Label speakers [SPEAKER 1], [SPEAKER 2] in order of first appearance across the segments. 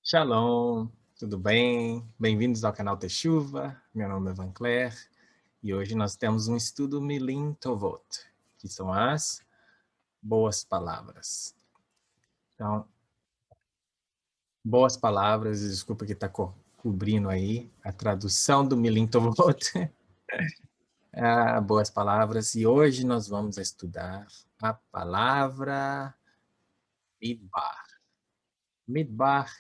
[SPEAKER 1] Shalom, tudo bem? Bem-vindos ao canal Teshuva. Meu nome é Van Claire e hoje nós temos um estudo Milim Tovot, que são as boas palavras. Então, boas palavras, desculpa que está cobrindo aí a tradução do Milim Tovot. Boas palavras, e hoje nós vamos estudar a palavra Midbar. Midbar,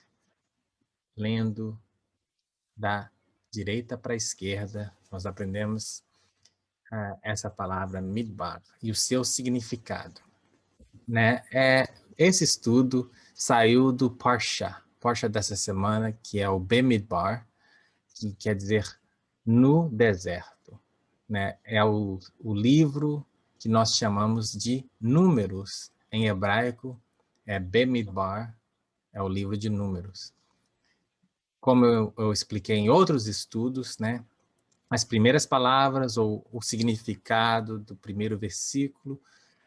[SPEAKER 1] lendo da direita para a esquerda, nós aprendemos essa palavra midbar e o seu significado, né? Esse estudo saiu do Parsha dessa semana, que é o Bemidbar, que quer dizer no deserto, né? É o livro que nós chamamos de Números. Em hebraico, Bemidbar, é o livro de Números. Como eu expliquei em outros estudos, né? As primeiras palavras ou o significado do primeiro versículo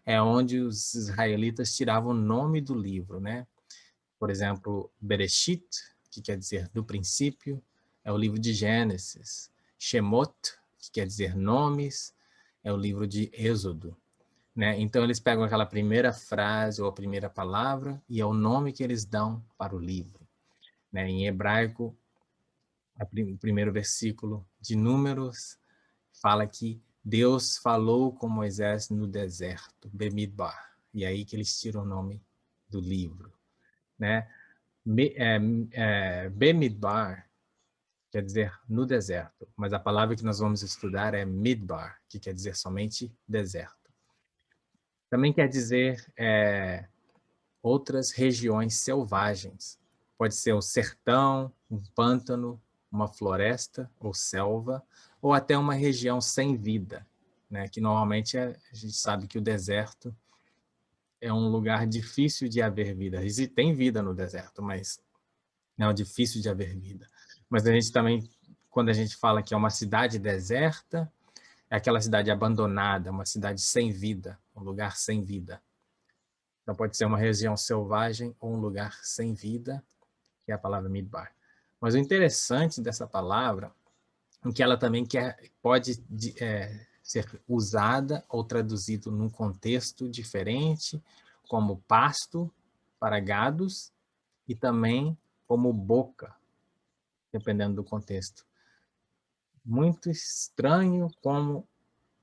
[SPEAKER 1] é onde os israelitas tiravam o nome do livro, né? Por exemplo, Bereshit, que quer dizer do princípio, é o livro de Gênesis. Shemot, que quer dizer nomes, é o livro de Êxodo, né? Então eles pegam aquela primeira frase ou a primeira palavra e é o nome que eles dão para o livro, né? Em hebraico, o primeiro versículo de Números fala que Deus falou com Moisés no deserto, Bemidbar, e aí que eles tiram o nome do livro, né? Bemidbar quer dizer no deserto, mas a palavra que nós vamos estudar é Midbar, que quer dizer somente deserto. Também quer dizer outras regiões selvagens. Pode ser o sertão, um pântano, uma floresta ou selva, ou até uma região sem vida, né? Que normalmente a gente sabe que o deserto é um lugar difícil de haver vida. Tem vida no deserto, mas é difícil de haver vida. Mas a gente também, quando a gente fala que é uma cidade deserta, é aquela cidade abandonada, uma cidade sem vida, um lugar sem vida. Então pode ser uma região selvagem ou um lugar sem vida, que é a palavra midbar. Mas o interessante dessa palavra é que ela também pode ser usada ou traduzida num contexto diferente, como pasto para gados e também como boca, dependendo do contexto. Muito estranho como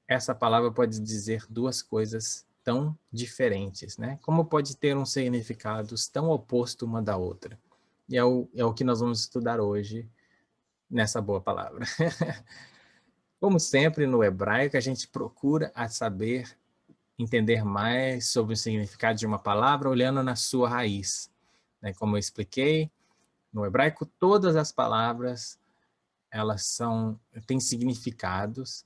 [SPEAKER 1] essa palavra pode dizer duas coisas tão diferentes, né? Como pode ter um significado tão oposto uma da outra? E é o que nós vamos estudar hoje nessa boa palavra. Como sempre no hebraico, a gente procura saber entender mais sobre o significado de uma palavra olhando na sua raiz, né? Como eu expliquei, no hebraico todas as palavras elas têm significados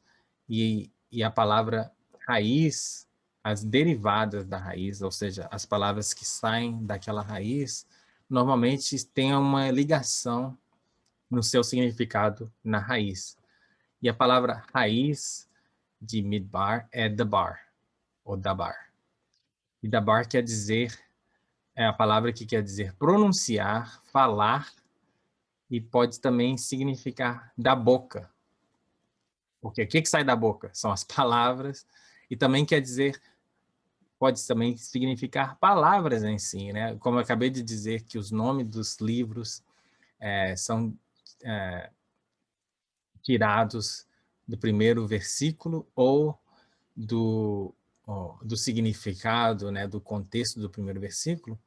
[SPEAKER 1] e a palavra raiz, as derivadas da raiz, ou seja, as palavras que saem daquela raiz, normalmente têm uma ligação no seu significado na raiz. E a palavra raiz de midbar é dabar, ou dabar. E dabar quer dizer, é a palavra que quer dizer pronunciar, falar, e pode também significar da boca. Porque o que sai da boca? São as palavras, e também quer dizer, pode também significar palavras em si, né? Como eu acabei de dizer que os nomes dos livros são tirados do primeiro versículo ou do significado, né, do contexto do primeiro versículo,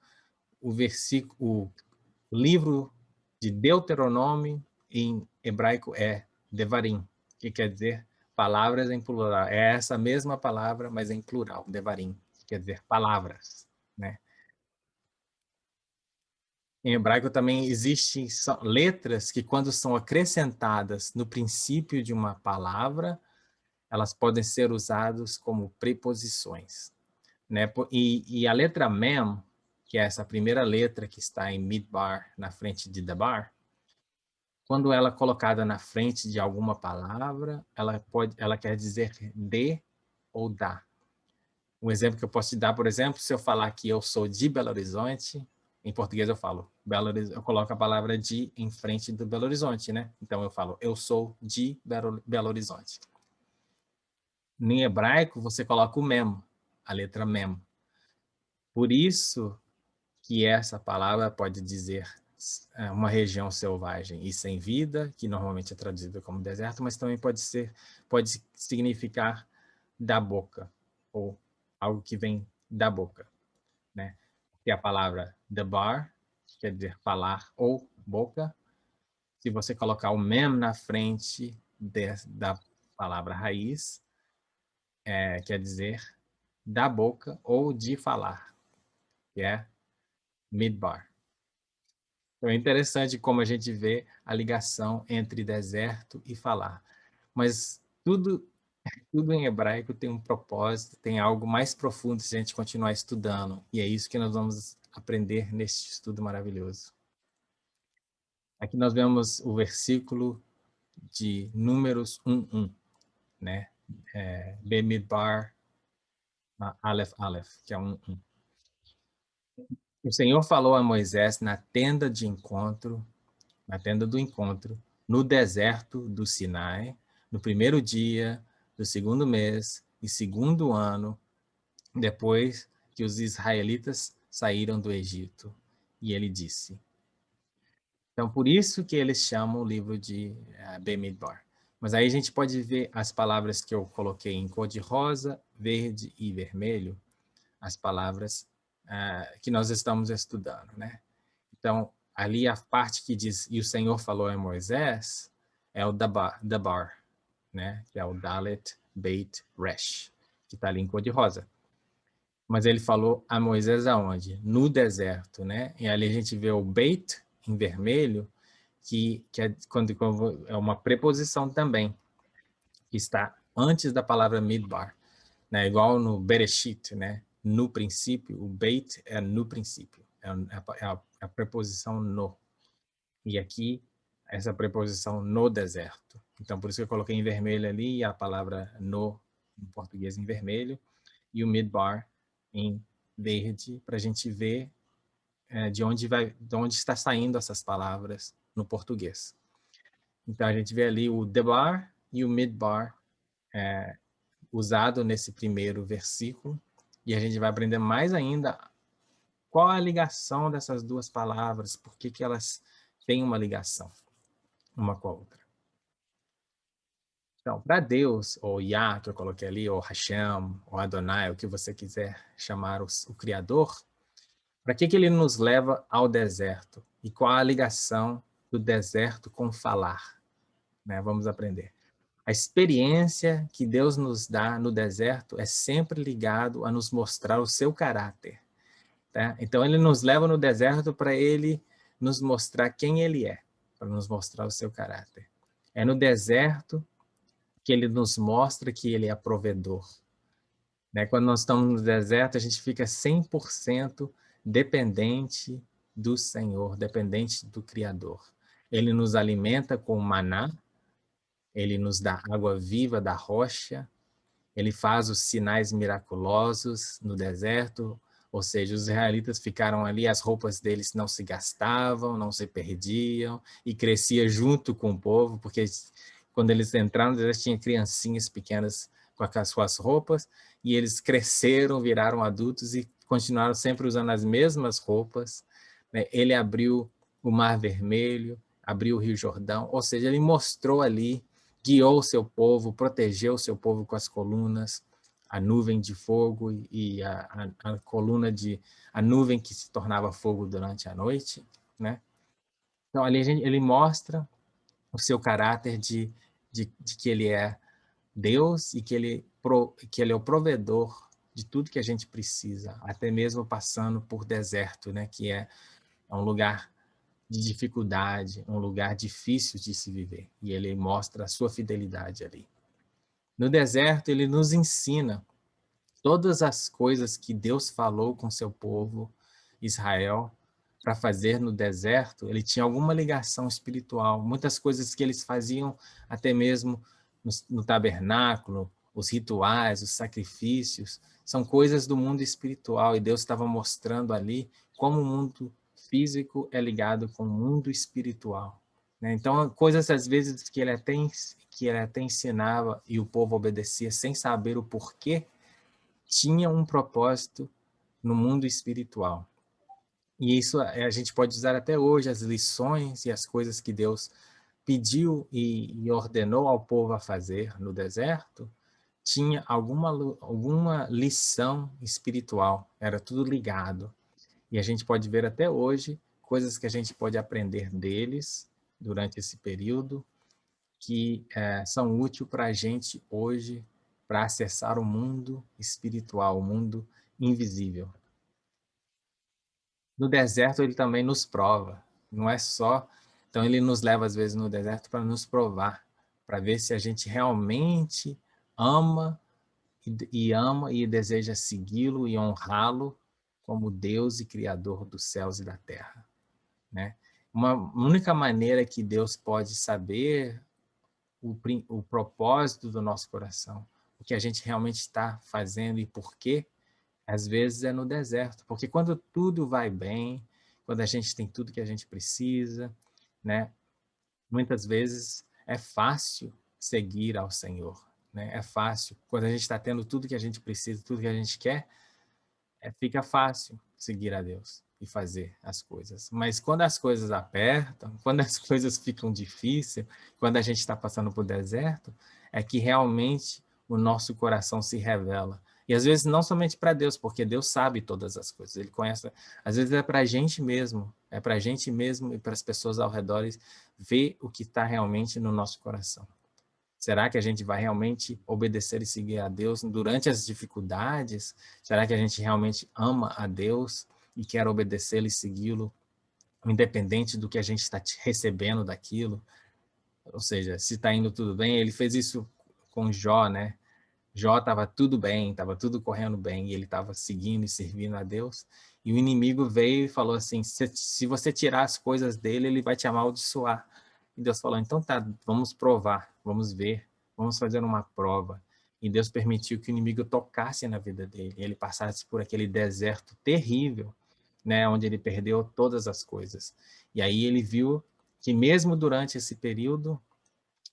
[SPEAKER 1] o livro de Deuteronômio em hebraico é Devarim, que quer dizer palavras em plural. É essa mesma palavra, mas em plural, Devarim, que quer dizer palavras, né? Em hebraico também existem letras que, quando são acrescentadas no princípio de uma palavra, elas podem ser usadas como preposições, né? E a letra Mem, que é essa primeira letra que está em Midbar, na frente de Dabar, quando ela é colocada na frente de alguma palavra, ela quer dizer de ou da. Um exemplo que eu posso te dar, por exemplo, se eu falar que eu sou de Belo Horizonte, Em português eu falo eu coloco a palavra de em frente do Belo Horizonte, né? Então eu falo, eu sou de Belo Horizonte. Em hebraico, você coloca o mem, a letra mem. Por isso que essa palavra pode dizer uma região selvagem e sem vida, que normalmente é traduzida como deserto, mas também pode significar da boca, ou algo que vem da boca, né? Que é a palavra debar, que quer dizer falar ou boca. Se você colocar o mem na frente da palavra raiz, quer dizer da boca ou de falar, que é midbar. Então é interessante como a gente vê a ligação entre deserto e falar. Mas tudo em hebraico tem um propósito, tem algo mais profundo se a gente continuar estudando. E é isso que nós vamos aprender neste estudo maravilhoso. Aqui nós vemos o versículo de Números 1:1, né? Bemidbar Aleph Aleph, que é 1:1. O Senhor falou a Moisés na tenda do encontro, no deserto do Sinai, no primeiro dia do segundo mês e segundo ano, depois que os israelitas saíram do Egito. E ele disse. Então, por isso que eles chamam o livro de Bemidbar. Mas aí a gente pode ver as palavras que eu coloquei em cor de rosa, verde e vermelho, as palavras que nós estamos estudando, né? Então, ali a parte que diz, e o Senhor falou a Moisés, é o Dabar, né? Que é o Dalet, Beit, Resh, que está ali em cor de rosa. Mas ele falou a Moisés aonde? No deserto, né? E ali a gente vê o Beit, em vermelho, que quando é uma preposição também, que está antes da palavra Midbar, né? Igual no Bereshit, né? No princípio, o Beit é no princípio, é a preposição no. E aqui, essa preposição no deserto. Então, por isso que eu coloquei em vermelho ali a palavra no, em português em vermelho, e o Midbar em verde, para a gente ver de onde está saindo essas palavras no português. Então, a gente vê ali o debar e o midbar usado nesse primeiro versículo, e a gente vai aprender mais ainda qual a ligação dessas duas palavras, por que elas têm uma ligação uma com a outra. Então, para Deus, ou Yah, que eu coloquei ali, ou Hashem, ou Adonai, o que você quiser chamar o Criador, para que ele nos leva ao deserto? E qual a ligação do deserto com falar? Né? Vamos aprender. A experiência que Deus nos dá no deserto é sempre ligado a nos mostrar o seu caráter. Tá? Então, ele nos leva no deserto para ele nos mostrar quem ele é, para nos mostrar o seu caráter. É no deserto que ele nos mostra que ele é provedor. Né? Quando nós estamos no deserto, a gente fica 100% dependente do Senhor, dependente do Criador. Ele nos alimenta com maná, ele nos dá água viva da rocha, ele faz os sinais miraculosos no deserto, ou seja, os israelitas ficaram ali, as roupas deles não se gastavam, não se perdiam, e crescia junto com o povo, porque quando eles entraram, eles tinham criancinhas pequenas com as suas roupas, e eles cresceram, viraram adultos e continuaram sempre usando as mesmas roupas. Né? Ele abriu o Mar Vermelho, abriu o Rio Jordão, ou seja, ele mostrou ali, guiou o seu povo, protegeu o seu povo com as colunas, a nuvem de fogo e a coluna a nuvem que se tornava fogo durante a noite, né? Então ali ele mostra o seu caráter de que ele é Deus e que ele é o provedor de tudo que a gente precisa, até mesmo passando por deserto, né? Que é um lugar de dificuldade, um lugar difícil de se viver. E ele mostra a sua fidelidade ali. No deserto, ele nos ensina todas as coisas que Deus falou com seu povo, Israel, para fazer no deserto. Ele tinha alguma ligação espiritual. Muitas coisas que eles faziam até mesmo no tabernáculo, os rituais, os sacrifícios, são coisas do mundo espiritual. E Deus estava mostrando ali como o mundo físico é ligado com o mundo espiritual, né? Então, coisas às vezes que ele até ensinava e o povo obedecia sem saber o porquê, tinha um propósito no mundo espiritual. E isso a gente pode usar até hoje, as lições e as coisas que Deus pediu e ordenou ao povo a fazer no deserto, tinha alguma lição espiritual, era tudo ligado. E a gente pode ver até hoje coisas que a gente pode aprender deles durante esse período, que são úteis para a gente hoje, para acessar o mundo espiritual, o mundo invisível. No deserto, ele também nos prova, não é só. Então, ele nos leva, às vezes, no deserto para nos provar, para ver se a gente realmente ama ama e deseja segui-lo e honrá-lo como Deus e Criador dos céus e da terra, né? Uma única maneira que Deus pode saber o propósito do nosso coração, o que a gente realmente está fazendo e por quê, às vezes é no deserto, porque quando tudo vai bem, quando a gente tem tudo que a gente precisa, né? Muitas vezes é fácil seguir ao Senhor, né? É fácil. Quando a gente está tendo tudo que a gente precisa, tudo que a gente quer, fica fácil seguir a Deus e fazer as coisas. Mas quando as coisas apertam, quando as coisas ficam difíceis, quando a gente está passando por deserto, é que realmente o nosso coração se revela. E às vezes não somente para Deus, porque Deus sabe todas as coisas, Ele conhece. Às vezes é para a gente mesmo, é para a gente mesmo e para as pessoas ao redor ver o que está realmente no nosso coração. Será que a gente vai realmente obedecer e seguir a Deus durante as dificuldades? Será que a gente realmente ama a Deus e quer obedecê-lo e segui-lo, independente do que a gente está recebendo daquilo? Ou seja, se está indo tudo bem, ele fez isso com Jó, né? Jó estava tudo bem, estava tudo correndo bem, e ele estava seguindo e servindo a Deus. E o inimigo veio e falou assim: se você tirar as coisas dele, ele vai te amaldiçoar. E Deus falou: então tá, vamos provar, vamos ver, vamos fazer uma prova. E Deus permitiu que o inimigo tocasse na vida dele, ele passasse por aquele deserto terrível, né, onde ele perdeu todas as coisas. E aí ele viu que mesmo durante esse período,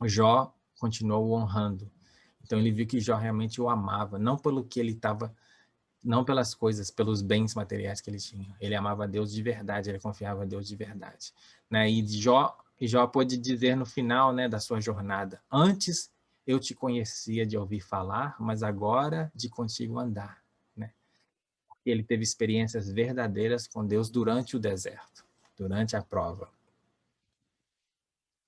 [SPEAKER 1] Jó continuou honrando. Então ele viu que Jó realmente o amava, não pelo que ele estava, não pelas coisas, pelos bens materiais que ele tinha. Ele amava a Deus de verdade, ele confiava em Deus de verdade, né? E Jó pôde dizer no final, né, da sua jornada: antes eu te conhecia de ouvir falar, mas agora de contigo andar, né? Ele teve experiências verdadeiras com Deus durante o deserto, durante a prova.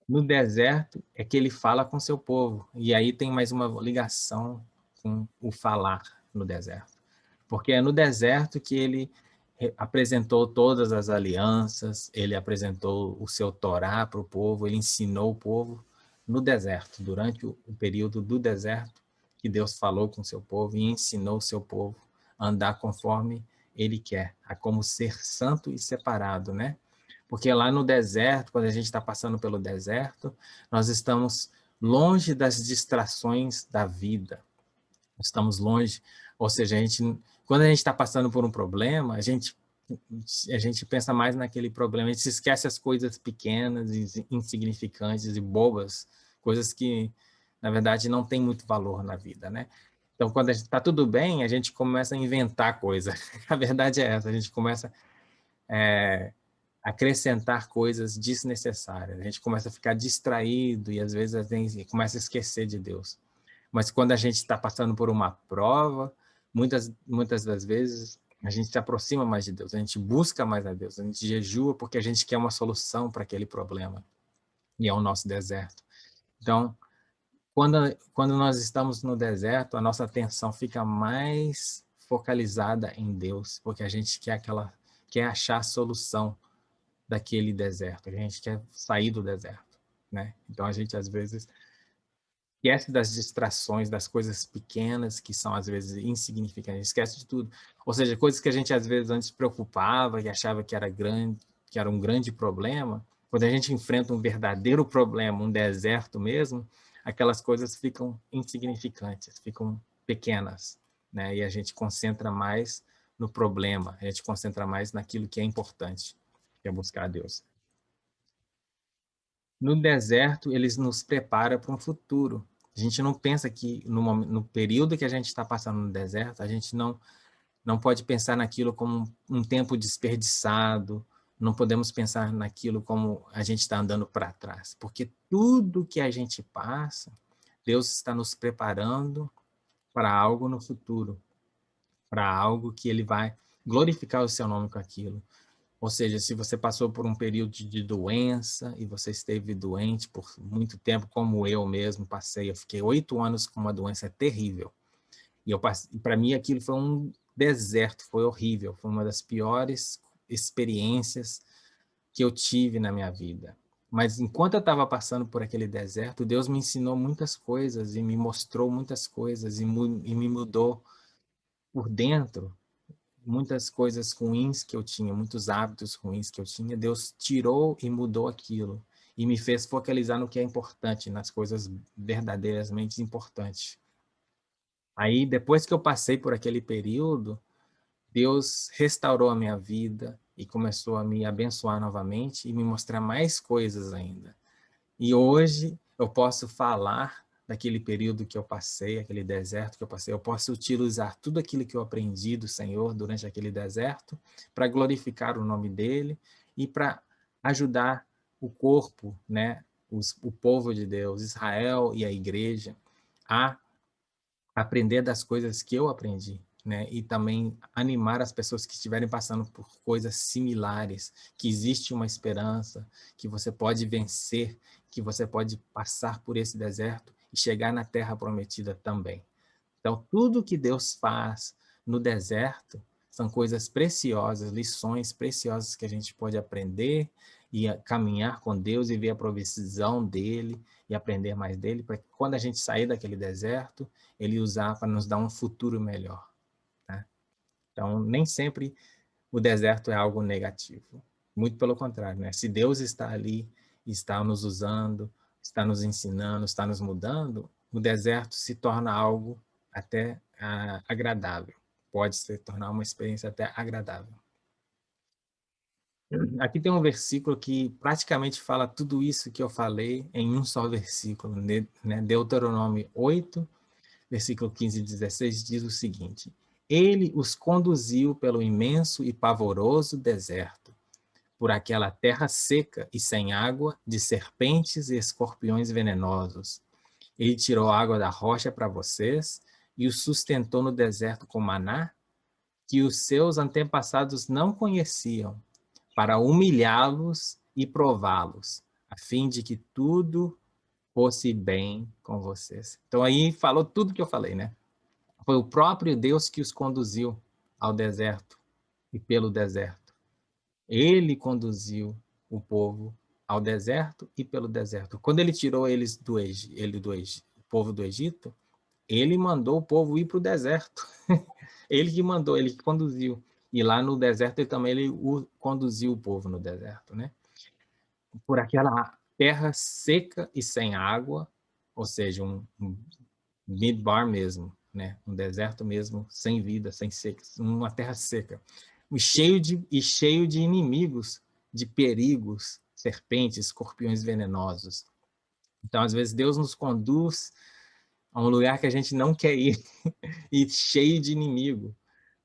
[SPEAKER 1] No deserto é que ele fala com seu povo. E aí tem mais uma ligação com o falar no deserto. Porque é no deserto que ele apresentou todas as alianças, ele apresentou o seu Torá para o povo, ele ensinou o povo no deserto, durante o período do deserto, que Deus falou com o seu povo e ensinou o seu povo a andar conforme ele quer, a como ser santo e separado, né? Porque lá no deserto, quando a gente está passando pelo deserto, nós estamos longe das distrações da vida. Estamos longe, ou seja, quando a gente está passando por um problema, a gente pensa mais naquele problema, a gente se esquece as coisas pequenas, insignificantes e bobas, coisas que, na verdade, não têm muito valor na vida, né? Então, quando está tudo bem, a gente começa a inventar coisas. A verdade é essa, a gente começa acrescentar coisas desnecessárias. A gente começa a ficar distraído e às vezes a gente começa a esquecer de Deus. Mas quando a gente está passando por uma prova, muitas das vezes a gente se aproxima mais de Deus, a gente busca mais a Deus, a gente jejua porque a gente quer uma solução para aquele problema. E é o nosso deserto. Então, quando nós estamos no deserto, a nossa atenção fica mais focalizada em Deus, porque a gente quer achar a solução daquele deserto, a gente quer sair do deserto, né? Então a gente às vezes esquece das distrações, das coisas pequenas que são às vezes insignificantes, esquece de tudo. Ou seja, coisas que a gente às vezes antes preocupava, que achava que era grande, que era um grande problema, quando a gente enfrenta um verdadeiro problema, um deserto mesmo, aquelas coisas ficam insignificantes, ficam pequenas, né? E a gente concentra mais no problema, a gente concentra mais naquilo que é importante. que é buscar a Deus. No deserto, eles nos prepara para um futuro. A gente não pensa que no período que a gente está passando no deserto, a gente não pode pensar naquilo como um tempo desperdiçado, não podemos pensar naquilo como a gente está andando para trás, porque tudo que a gente passa, Deus está nos preparando para algo no futuro, para algo que Ele vai glorificar o seu nome com aquilo. Ou seja, se você passou por um período de doença e você esteve doente por muito tempo, como eu mesmo passei, eu fiquei 8 anos com uma doença terrível. E para mim aquilo foi um deserto, foi horrível, foi uma das piores experiências que eu tive na minha vida. Mas enquanto eu estava passando por aquele deserto, Deus me ensinou muitas coisas e me mostrou muitas coisas e me mudou por dentro. Muitas coisas ruins que eu tinha, muitos hábitos ruins que eu tinha, Deus tirou e mudou aquilo e me fez focalizar no que é importante, nas coisas verdadeiramente importantes. Aí, depois que eu passei por aquele período, Deus restaurou a minha vida e começou a me abençoar novamente e me mostrar mais coisas ainda. E hoje eu posso falar daquele período que eu passei, aquele deserto que eu passei, eu posso utilizar tudo aquilo que eu aprendi do Senhor durante aquele deserto para glorificar o nome dele e para ajudar o corpo, né, o povo de Deus, Israel e a igreja, a aprender das coisas que eu aprendi, né? E também animar as pessoas que estiverem passando por coisas similares, que existe uma esperança, que você pode vencer, que você pode passar por esse deserto e chegar na terra prometida também. Então, tudo que Deus faz no deserto são coisas preciosas, lições preciosas que a gente pode aprender e caminhar com Deus e ver a provisão dele e aprender mais dele, para que quando a gente sair daquele deserto, ele usar para nos dar um futuro melhor. Né? Então, nem sempre o deserto é algo negativo. Muito pelo contrário, né? Se Deus está ali, está nos usando, está nos ensinando, está nos mudando, o deserto se torna algo até agradável. Pode se tornar uma experiência até agradável. Aqui tem um versículo que praticamente fala tudo isso que eu falei em um só versículo, né? Deuteronômio 8, versículo 15 e 16, diz o seguinte: Ele os conduziu pelo imenso e pavoroso deserto, por aquela terra seca e sem água, de serpentes e escorpiões venenosos. Ele tirou a água da rocha para vocês e os sustentou no deserto com maná, que os seus antepassados não conheciam, para humilhá-los e prová-los, a fim de que tudo fosse bem com vocês. Então aí falou tudo que eu falei, né? Foi o próprio Deus que os conduziu ao deserto e pelo deserto. Ele conduziu o povo ao deserto e pelo deserto. Quando ele tirou eles o povo do Egito, ele mandou o povo ir para o deserto. Ele que mandou, ele que conduziu. E lá no deserto ele conduziu o povo no deserto, né? Por aquela terra seca e sem água, ou seja, um midbar mesmo, né? Um deserto mesmo, sem vida, sem seca, uma terra seca. Cheio de inimigos, de perigos, serpentes, escorpiões venenosos. Então, às vezes, Deus nos conduz a um lugar que a gente não quer ir e cheio de inimigo,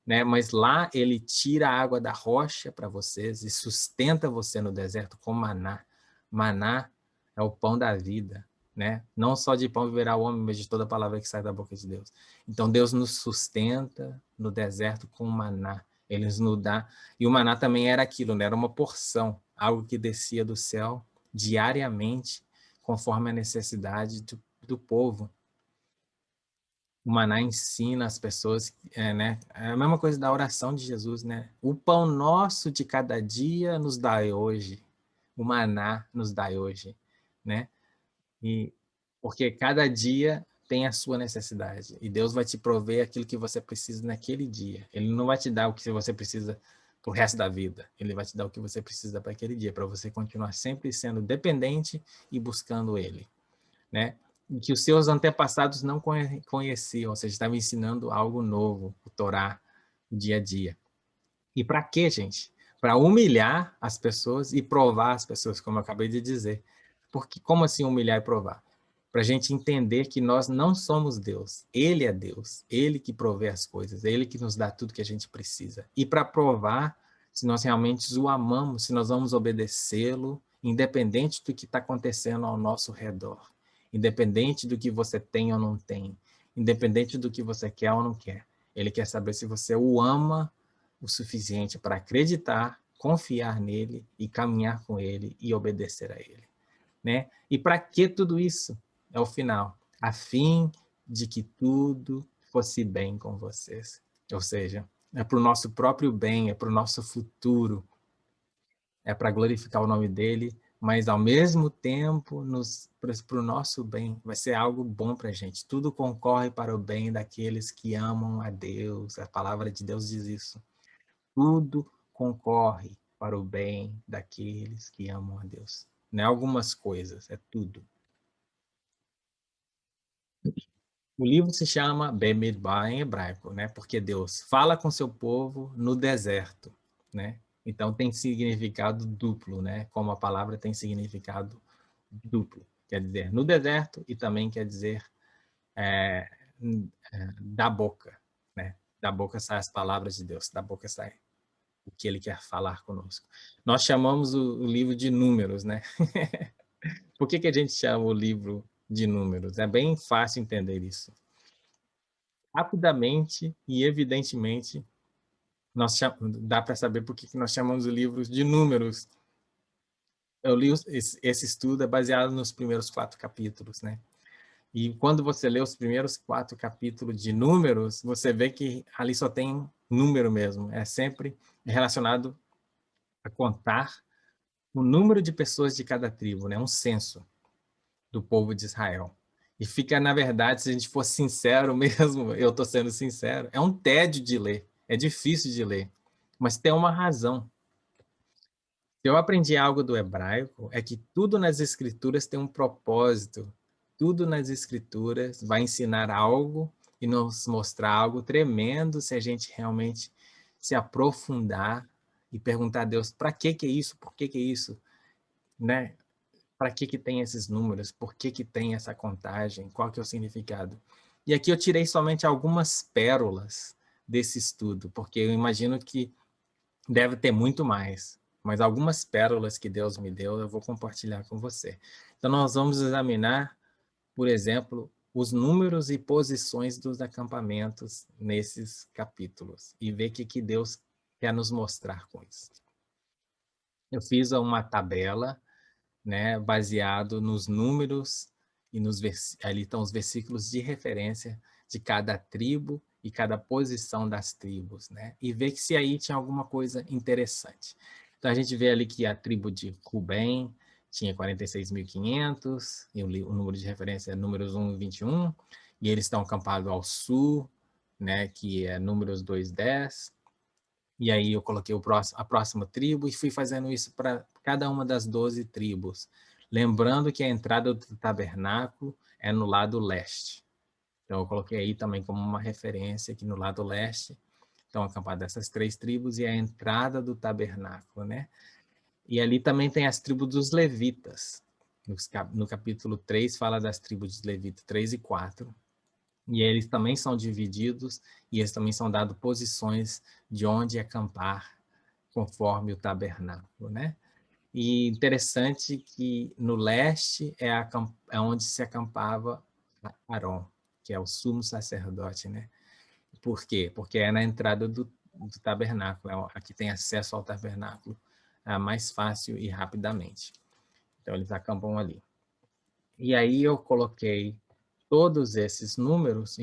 [SPEAKER 1] né? Mas lá ele tira a água da rocha para vocês e sustenta você no deserto com maná. Maná é o pão da vida, né? Não só de pão viverá o homem, mas de toda palavra que sai da boca de Deus. Então Deus nos sustenta no deserto com maná. Ele nos dá, e o maná também era aquilo, né? Era uma porção, algo que descia do céu diariamente, conforme a necessidade do povo. O maná ensina as pessoas, né? É a mesma coisa da oração de Jesus, né? O pão nosso de cada dia nos dai hoje. O maná nos dai hoje, né? E porque cada dia tem a sua necessidade e Deus vai te prover aquilo que você precisa naquele dia. Ele não vai te dar o que você precisa pro resto da vida. Ele vai te dar o que você precisa para aquele dia, para você continuar sempre sendo dependente e buscando ele, né? Que os seus antepassados não conheciam, ou seja, estava ensinando algo novo, o Torá, o dia a dia. E para quê, gente? para humilhar as pessoas e provar as pessoas, como eu acabei de dizer. Porque, como assim humilhar e provar? Para a gente entender que nós não somos Deus. Ele é Deus. Ele que provê as coisas. Ele que nos dá tudo que a gente precisa. E para provar se nós realmente o amamos, se nós vamos obedecê-lo, independente do que está acontecendo ao nosso redor. Independente do que você tem ou não tem. Independente do que você quer ou não quer. Ele quer saber se você o ama o suficiente para acreditar, confiar nele e caminhar com ele e obedecer a ele, né? E para que tudo isso? É o final, a fim de que tudo fosse bem com vocês. Ou seja, é para o nosso próprio bem, é para o nosso futuro, é para glorificar o nome dele, mas ao mesmo tempo para o nosso bem, vai ser algo bom para a gente. Tudo concorre para o bem daqueles que amam a Deus. A palavra de Deus diz isso. Tudo concorre para o bem daqueles que amam a Deus. Não é algumas coisas, é tudo. O livro se chama Bemidbar em hebraico, né? Porque Deus fala com seu povo no deserto, né? Então tem significado duplo, né? Como a palavra tem significado duplo. Quer dizer no deserto e também quer dizer é, da boca, né? Da boca saem as palavras de Deus, da boca sai o que ele quer falar conosco. Nós chamamos o livro de números, né? Por que a gente chama o livro de números? É bem fácil entender isso. Rapidamente e evidentemente, dá para saber por que nós chamamos o livro de números. Eu li esse estudo é baseado nos primeiros 4 capítulos, né? E quando você lê os primeiros 4 capítulos de números, você vê que ali só tem número mesmo. É sempre relacionado a contar o número de pessoas de cada tribo, né? Um censo do povo de Israel. E fica, na verdade, se a gente for sincero mesmo, eu estou sendo sincero, é um tédio de ler, é difícil de ler, mas tem uma razão. Se eu aprendi algo do hebraico, é que tudo nas escrituras tem um propósito, tudo nas escrituras vai ensinar algo e nos mostrar algo tremendo se a gente realmente se aprofundar e perguntar a Deus, para que é isso? Por que é isso? Né? Para que tem esses números? Por que tem essa contagem? Qual que é o significado? E aqui eu tirei somente algumas pérolas desse estudo, porque eu imagino que deve ter muito mais, mas algumas pérolas que Deus me deu eu vou compartilhar com você. Então nós vamos examinar, por exemplo, os números e posições dos acampamentos nesses capítulos e ver o que Deus quer nos mostrar com isso. Eu fiz uma tabela, né, baseado nos números e ali estão os versículos de referência de cada tribo e cada posição das tribos, né? E ver que se aí tinha alguma coisa interessante. Então a gente vê ali que a tribo de Rubem tinha 46.500 e o número de referência é números 1 e 21, e eles estão acampados ao sul, né, que é números 2:10. E aí eu coloquei a próxima tribo e fui fazendo isso para cada uma das 12 tribos. Lembrando que a entrada do tabernáculo é no lado leste. Então eu coloquei aí também como uma referência que no lado leste estão acampadas essas 3 tribos e a entrada do tabernáculo, né? E ali também tem as tribos dos levitas. No capítulo 3 fala das tribos dos levitas 3 e 4. E eles também são divididos e eles também são dados posições de onde acampar conforme o tabernáculo, né? E interessante que no leste é onde se acampava Arão, que é o sumo sacerdote, né? Por quê? Porque é na entrada do tabernáculo, aqui tem acesso ao tabernáculo mais fácil e rapidamente. Então eles acampam ali. E aí eu coloquei todos esses números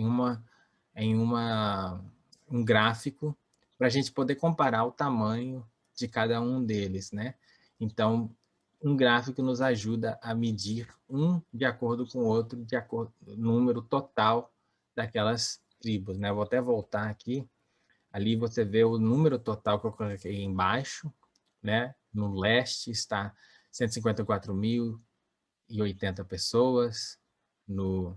[SPEAKER 1] um gráfico para a gente poder comparar o tamanho de cada um deles, né? Então, um gráfico nos ajuda a medir um de acordo com o outro, de acordo com o número total daquelas tribos, né? Eu vou até voltar aqui. Ali você vê o número total que eu coloquei embaixo, né? No leste está 154.080 pessoas, no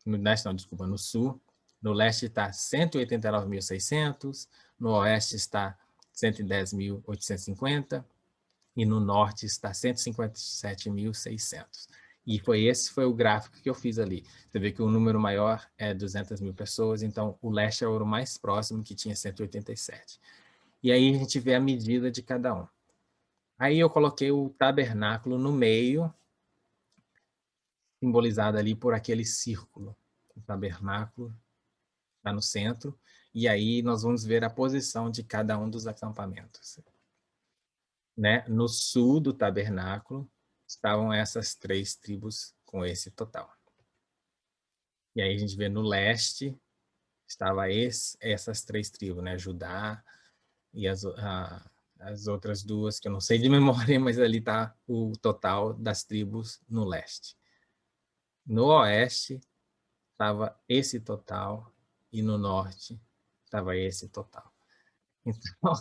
[SPEAKER 1] leste não, desculpa, no sul. No leste está 189.600, no oeste está 110.850, e no norte está 157.600. E esse foi o gráfico que eu fiz ali. Você vê que o número maior é 200.000 pessoas, então o leste é o mais próximo, que tinha 187. E aí a gente vê a medida de cada um. Aí eu coloquei o tabernáculo no meio, simbolizado ali por aquele círculo. O tabernáculo está no centro, e aí nós vamos ver a posição de cada um dos acampamentos. Né? No sul do tabernáculo estavam essas 3 tribos com esse total. E aí a gente vê no leste, estava essas 3 tribos, né? Judá e as outras 2, que eu não sei de memória, mas ali está o total das tribos no leste. No oeste estava esse total, e no norte estava esse total. Então,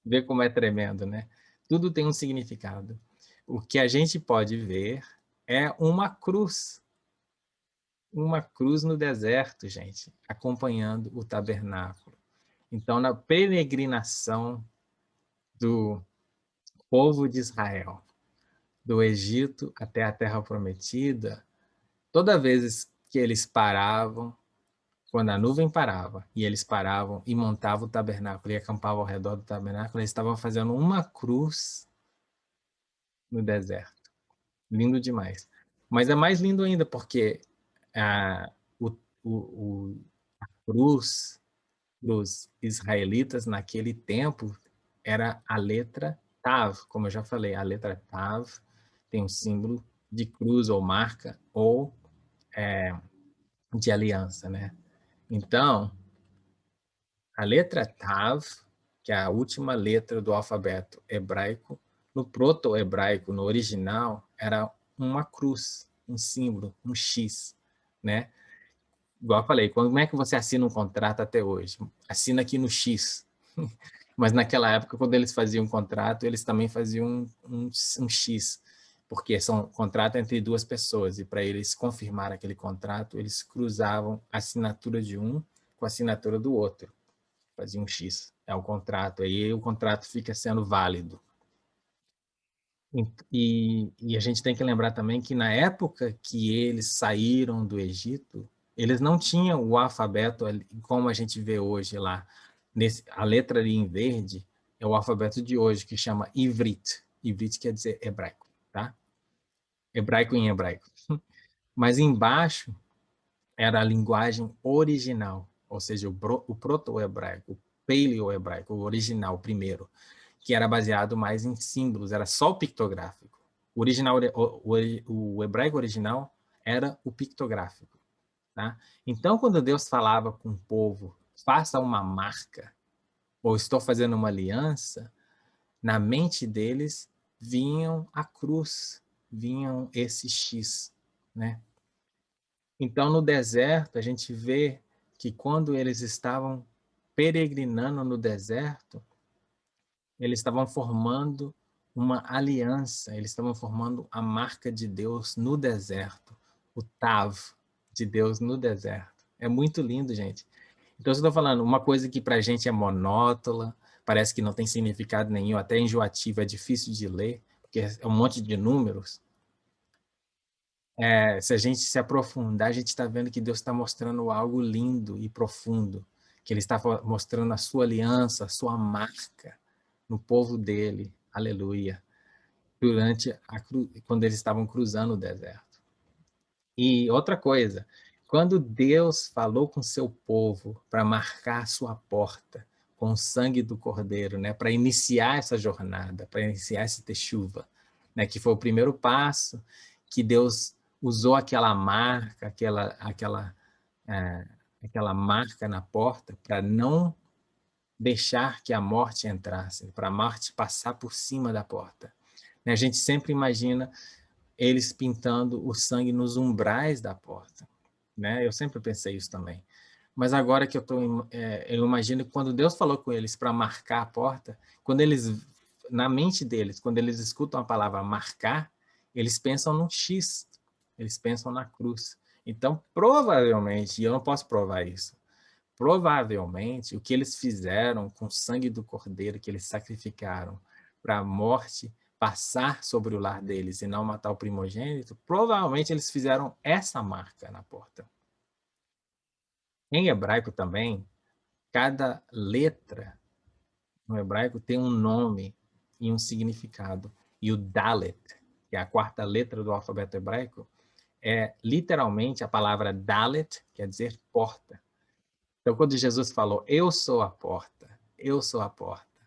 [SPEAKER 1] vê como é tremendo, né? Tudo tem um significado. O que a gente pode ver é uma cruz no deserto, gente, acompanhando o tabernáculo. Então, na peregrinação do povo de Israel, do Egito até a Terra Prometida, toda vez que eles paravam, quando a nuvem parava, e eles paravam e montavam o tabernáculo e acampavam ao redor do tabernáculo, eles estavam fazendo uma cruz no deserto. Lindo demais. Mas é mais lindo ainda porque a, o, a cruz dos israelitas naquele tempo era a letra Tav, como eu já falei, a letra Tav tem um símbolo de cruz ou marca ou de aliança, né? Então, a letra Tav, que é a última letra do alfabeto hebraico, no proto-hebraico, no original, era uma cruz, um símbolo, um X, né? Igual eu falei, como é que você assina um contrato até hoje? Assina aqui no X. Mas naquela época, quando eles faziam um contrato, eles também faziam um X, porque são contrato entre 2 pessoas, e para eles confirmar aquele contrato, eles cruzavam a assinatura de um com a assinatura do outro. Faziam um X, é o contrato, aí o contrato fica sendo válido. E a gente tem que lembrar também que na época que eles saíram do Egito, eles não tinham o alfabeto como a gente vê hoje lá. A letra ali em verde é o alfabeto de hoje, que chama Ivrit. Ivrit quer dizer hebraico, tá? Hebraico em hebraico. Mas embaixo era a linguagem original, ou seja, o proto-hebraico, o paleo-hebraico, o original primeiro, que era baseado mais em símbolos, era só o pictográfico. O hebraico original era o pictográfico. Tá? Então, quando Deus falava com o povo, faça uma marca, ou estou fazendo uma aliança, na mente deles vinham a cruz, vinham esse X. Né? Então, no deserto, a gente vê que quando eles estavam peregrinando no deserto, eles estavam formando uma aliança, eles estavam formando a marca de Deus no deserto, o Tav de Deus no deserto. É muito lindo, gente. Então, eu estou falando, uma coisa que para a gente é monótona, parece que não tem significado nenhum, até enjoativo, é difícil de ler, porque é um monte de números. Se a gente se aprofundar, a gente está vendo que Deus está mostrando algo lindo e profundo, que Ele está mostrando a sua aliança, a sua marca no povo dele, aleluia, quando eles estavam cruzando o deserto. E outra coisa, quando Deus falou com seu povo para marcar a sua porta com o sangue do Cordeiro, né, para iniciar essa jornada, para iniciar esse teshuva, né, que foi o primeiro passo, que Deus usou aquela marca, aquela marca na porta para não deixar que a morte entrasse, para a morte passar por cima da porta. A gente sempre imagina eles pintando o sangue nos umbrais da porta. Eu sempre pensei isso também. Mas agora que eu imagino que quando Deus falou com eles para marcar a porta, na mente deles, quando eles escutam a palavra marcar, eles pensam num X, eles pensam na cruz. Então, provavelmente, e eu não posso provar isso, provavelmente, o que eles fizeram com o sangue do cordeiro que eles sacrificaram para a morte passar sobre o lar deles e não matar o primogênito, provavelmente eles fizeram essa marca na porta. Em hebraico também, cada letra no hebraico tem um nome e um significado. E o Dalet, que é a quarta letra do alfabeto hebraico, é literalmente a palavra Dalet, quer dizer porta. Então, quando Jesus falou, eu sou a porta, eu sou a porta,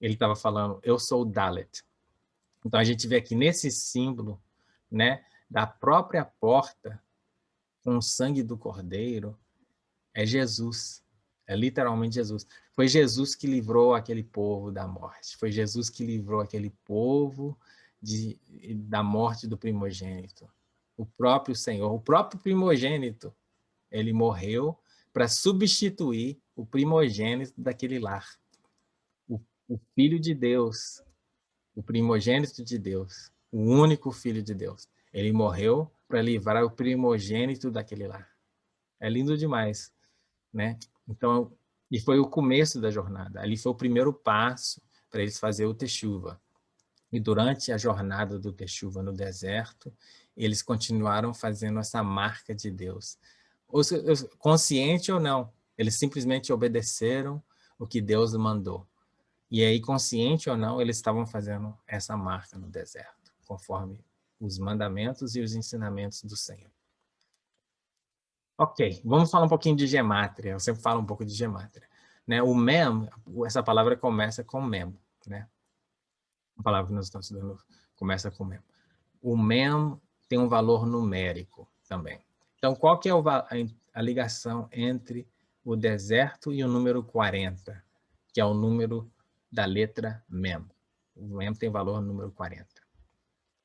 [SPEAKER 1] ele estava falando, eu sou o Dalet. Então, a gente vê aqui nesse símbolo, né, da própria porta, com o sangue do cordeiro, é Jesus. É literalmente Jesus. Foi Jesus que livrou aquele povo da morte. Foi Jesus que livrou aquele povo da morte do primogênito. O próprio Senhor, o próprio primogênito, ele morreu para substituir o primogênito daquele lar. O Filho de Deus, o primogênito de Deus, o único Filho de Deus. Ele morreu para livrar o primogênito daquele lar. É lindo demais, né? Então, e foi o começo da jornada. Ali foi o primeiro passo para eles fazer o Teshuva. E durante a jornada do Teshuva no deserto, eles continuaram fazendo essa marca de Deus. Consciente ou não, eles simplesmente obedeceram o que Deus mandou. E aí, consciente ou não, eles estavam fazendo essa marca no deserto, conforme os mandamentos e os ensinamentos do Senhor. Ok, vamos falar um pouquinho de gemátria. Eu sempre falo um pouco de gemátria. Né? O mem, essa palavra começa com mem. Né? A palavra que nós estamos estudando começa com mem. O mem tem um valor numérico também. Então, qual que é a ligação entre o deserto e o número 40, que é o número da letra mem? O mem tem valor número 40.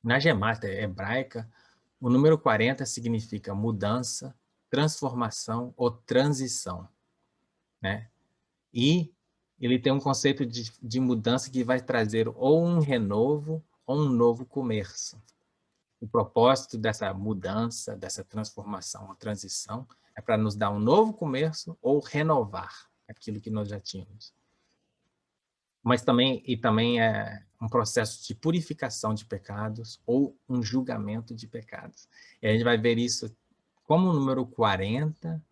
[SPEAKER 1] Na gemátria hebraica, o número 40 significa mudança, transformação ou transição, né? E ele tem um conceito de mudança que vai trazer ou um renovo ou um novo começo. O propósito dessa mudança, dessa transformação ou transição é para nos dar um novo começo ou renovar aquilo que nós já tínhamos. Mas também é um processo de purificação de pecados ou um julgamento de pecados. E a gente vai ver isso como o número 40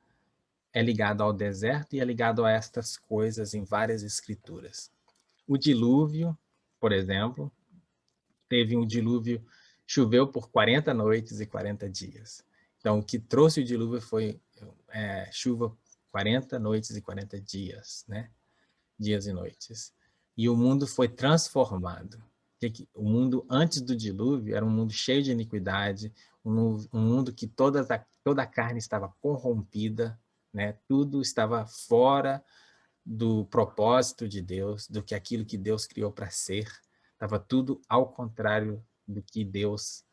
[SPEAKER 1] é ligado ao deserto e é ligado a estas coisas em várias escrituras. O dilúvio, por exemplo, teve um dilúvio, choveu por 40 noites e 40 dias. Então, o que trouxe o dilúvio foi chuva 40 noites e 40 dias, né? Dias e noites. E o mundo foi transformado. O mundo antes do dilúvio era um mundo cheio de iniquidade, um mundo que toda a carne estava corrompida, né? Tudo estava fora do propósito de Deus, do que aquilo que Deus criou para ser. Estava tudo ao contrário do que Deus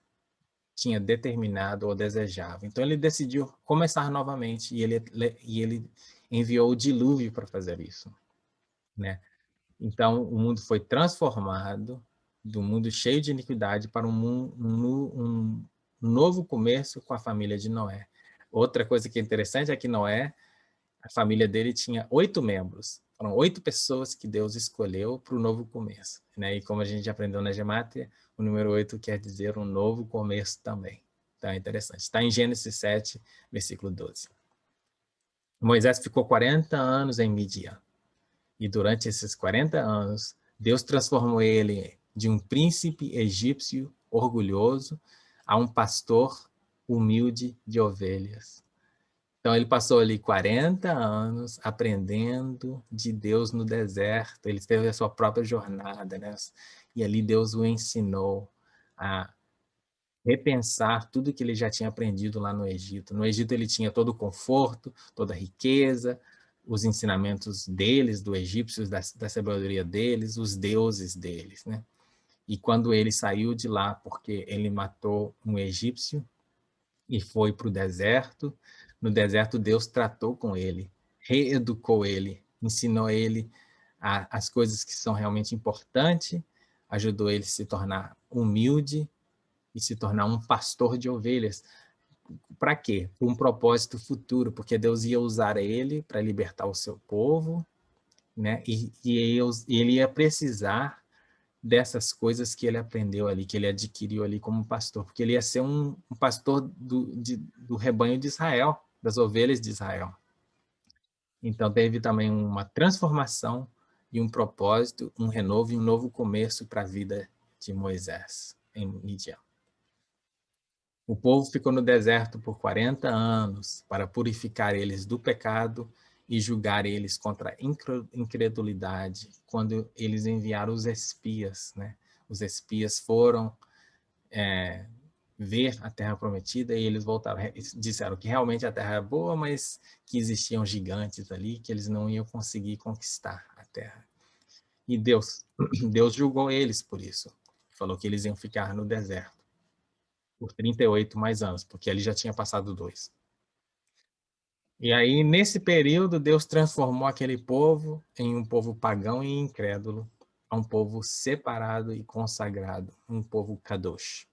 [SPEAKER 1] tinha determinado ou desejava. Então ele decidiu começar novamente e ele enviou o dilúvio para fazer isso, né? Então o mundo foi transformado do mundo cheio de iniquidade para um novo começo com a família de Noé. Outra coisa que é interessante é que Noé, a família dele tinha 8 membros. Foram 8 pessoas que Deus escolheu para o novo começo, né? E como a gente aprendeu na gemátria, o número 8 quer dizer um novo começo também. Então é interessante. Está em Gênesis 7, versículo 12. Moisés ficou 40 anos em Midian. E durante esses 40 anos, Deus transformou ele de um príncipe egípcio orgulhoso a um pastor humilde de ovelhas. Então ele passou ali 40 anos aprendendo de Deus no deserto. Ele teve a sua própria jornada, né? E ali Deus o ensinou a repensar tudo que ele já tinha aprendido lá no Egito. No Egito ele tinha todo o conforto, toda a riqueza, os ensinamentos deles, do egípcios, da sabedoria deles, os deuses deles, né? E quando ele saiu de lá, porque ele matou um egípcio e foi para o deserto, no deserto Deus tratou com ele, reeducou ele, ensinou ele as coisas que são realmente importantes, ajudou ele a se tornar humilde e se tornar um pastor de ovelhas. para quê? Para um propósito futuro, porque Deus ia usar ele para libertar o seu povo, né? E ele ia precisar dessas coisas que ele aprendeu ali, que ele adquiriu ali como pastor, porque ele ia ser um pastor do rebanho de Israel, das ovelhas de Israel. Então teve também uma transformação e um propósito, um renovo e um novo começo para a vida de Moisés em Midian. O povo ficou no deserto por 40 anos para purificar eles do pecado e julgar eles contra a incredulidade, quando eles enviaram os espias, né? Os espias foram ver a terra prometida e eles voltaram, disseram que realmente a terra é boa, mas que existiam gigantes ali, que eles não iam conseguir conquistar a terra. E Deus julgou eles por isso. Falou que eles iam ficar no deserto por 38 mais anos, porque ele já tinha passado 2. E aí, nesse período, Deus transformou aquele povo em um povo pagão e incrédulo, a um povo separado e consagrado, um povo kadosh.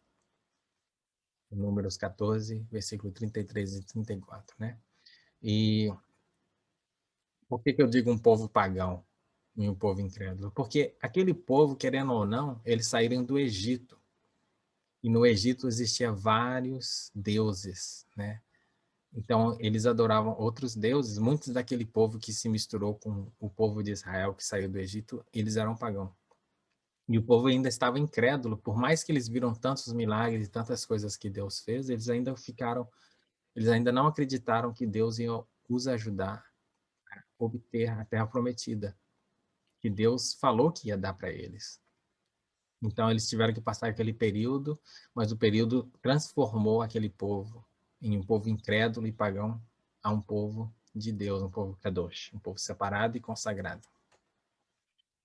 [SPEAKER 1] Números 14, versículo 33 e 34, né? E por que eu digo um povo pagão e um povo incrédulo? Porque aquele povo, querendo ou não, eles saíram do Egito. E no Egito existia vários deuses, né? Então, eles adoravam outros deuses. Muitos daquele povo que se misturou com o povo de Israel, que saiu do Egito, eles eram pagãos. E o povo ainda estava incrédulo. Por mais que eles viram tantos milagres e tantas coisas que Deus fez, eles ainda não acreditaram que Deus ia os ajudar a obter a terra prometida, que Deus falou que ia dar para eles. Então, eles tiveram que passar aquele período, mas o período transformou aquele povo em um povo incrédulo e pagão a um povo de Deus, um povo kadosh, um povo separado e consagrado.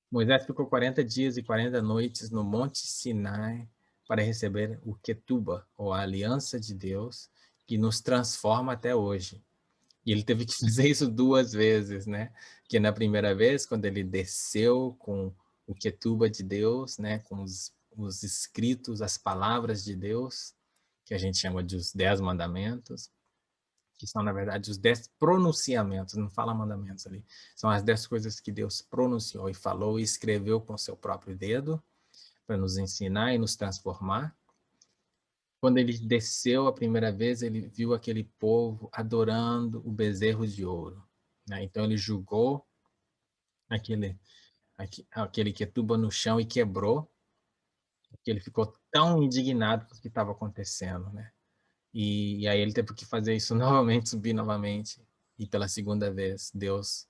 [SPEAKER 1] Moisés ficou 40 dias e 40 noites no Monte Sinai para receber o Ketuba, ou a aliança de Deus, que nos transforma até hoje. E ele teve que fazer isso 2 vezes, né? Que na primeira vez, quando ele desceu com o Ketuba de Deus, né? Com os escritos, as palavras de Deus, que a gente chama de os 10 mandamentos, que são, na verdade, os 10 pronunciamentos, não fala mandamentos ali, são as 10 coisas que Deus pronunciou e falou e escreveu com seu próprio dedo, para nos ensinar e nos transformar. Quando ele desceu a primeira vez, ele viu aquele povo adorando o bezerro de ouro, né? Então ele julgou aquele Quetuba no chão e quebrou, porque ele ficou tão indignado com o que estava acontecendo, né? E aí ele teve que fazer isso novamente, subir novamente, e pela segunda vez Deus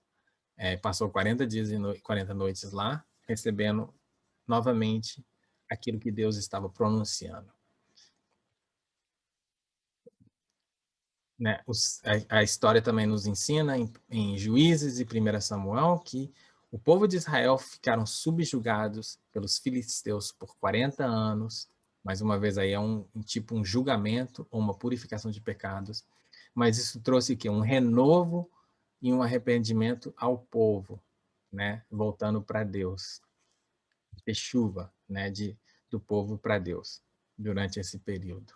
[SPEAKER 1] passou 40 dias e 40 noites lá, recebendo novamente aquilo que Deus estava pronunciando. Né? A história também nos ensina em Juízes e 1 Samuel que o povo de Israel ficaram subjugados pelos filisteus por 40 anos. Mais uma vez aí é tipo um julgamento ou uma purificação de pecados. Mas isso trouxe que um renovo e um arrependimento ao povo, né? Voltando para Deus. Ter chuva, né? Do povo para Deus durante esse período.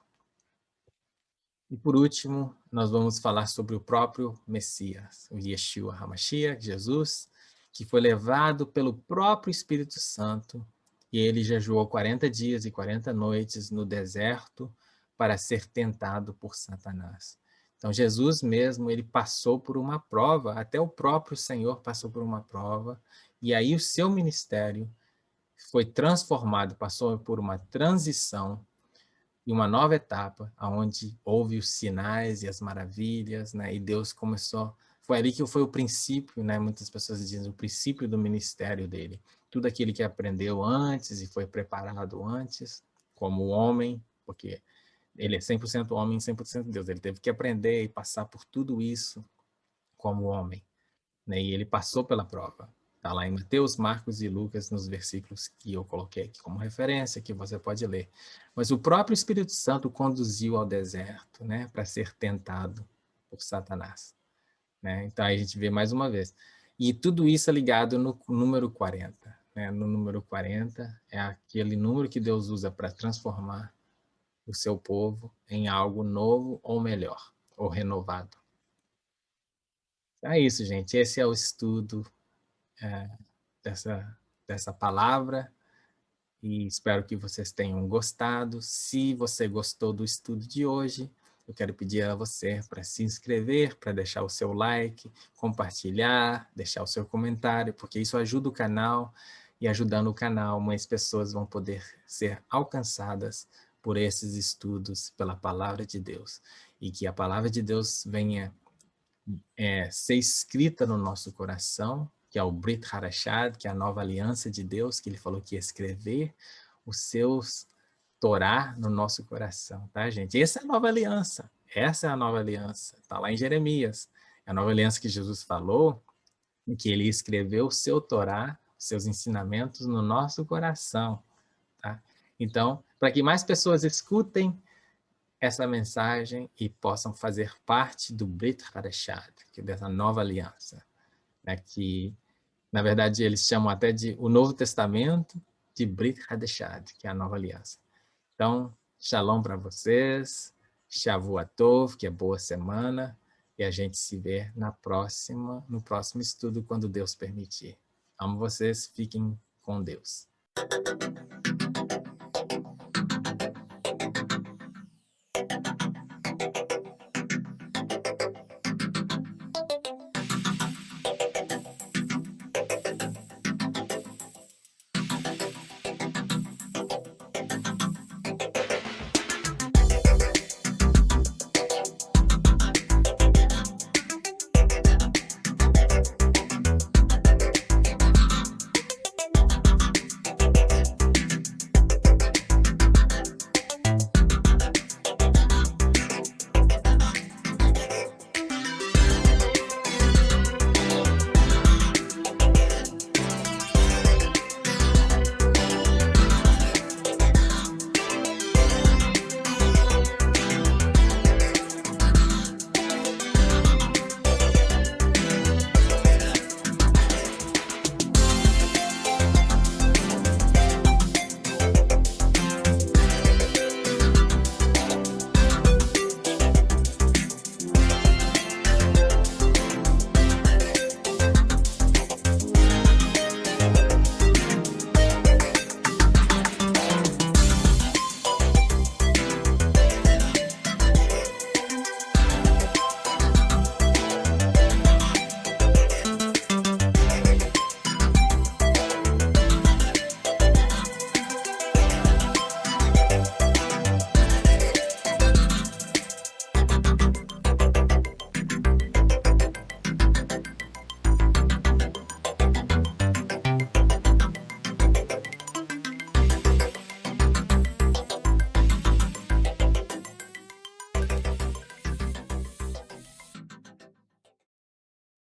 [SPEAKER 1] E por último, nós vamos falar sobre o próprio Messias, o Yeshua HaMashiach, Jesus, que foi levado pelo próprio Espírito Santo e ele jejuou 40 dias e 40 noites no deserto para ser tentado por Satanás. Então Jesus mesmo, ele passou por uma prova, até o próprio Senhor passou por uma prova, e aí o seu ministério foi transformado, passou por uma transição e uma nova etapa, onde houve os sinais e as maravilhas, né? E Deus começou, foi ali que foi o princípio, né? Muitas pessoas dizem o princípio do ministério dele. Tudo aquilo que aprendeu antes e foi preparado antes, como homem, porque ele é 100% homem e 100% Deus. Ele teve que aprender e passar por tudo isso como homem, né? E ele passou pela prova. Está lá em Mateus, Marcos e Lucas, nos versículos que eu coloquei aqui como referência, que você pode ler. Mas o próprio Espírito Santo conduziu ao deserto, né, para ser tentado por Satanás. Né? Então, aí a gente vê mais uma vez. E tudo isso é ligado no número 40. Né? No número 40 é aquele número que Deus usa para transformar o seu povo em algo novo ou melhor, ou renovado. É isso, gente. Esse é o estudo dessa palavra e espero que vocês tenham gostado. Se você gostou do estudo de hoje, eu quero pedir a você para se inscrever, para deixar o seu like, compartilhar, deixar o seu comentário, porque isso ajuda o canal e ajudando o canal, mais pessoas vão poder ser alcançadas por esses estudos pela palavra de Deus. E que a palavra de Deus venha ser escrita no nosso coração, que é o Brit Hadashah, que é a nova aliança de Deus, que ele falou que ia escrever os seus Torá no nosso coração, tá, gente? Essa é a nova aliança, essa é a nova aliança, está lá em Jeremias. É a nova aliança que Jesus falou, em que ele escreveu o seu Torá, seus ensinamentos no nosso coração, tá? Então, para que mais pessoas escutem essa mensagem e possam fazer parte do Brit Hadashah, que é dessa nova aliança, né, que, na verdade, eles chamam até de o Novo Testamento de Brit Hadashah, que é a nova aliança. Então, shalom para vocês, Shavua Tov, que é boa semana, e a gente se vê no próximo estudo, quando Deus permitir. Amo vocês, fiquem com Deus.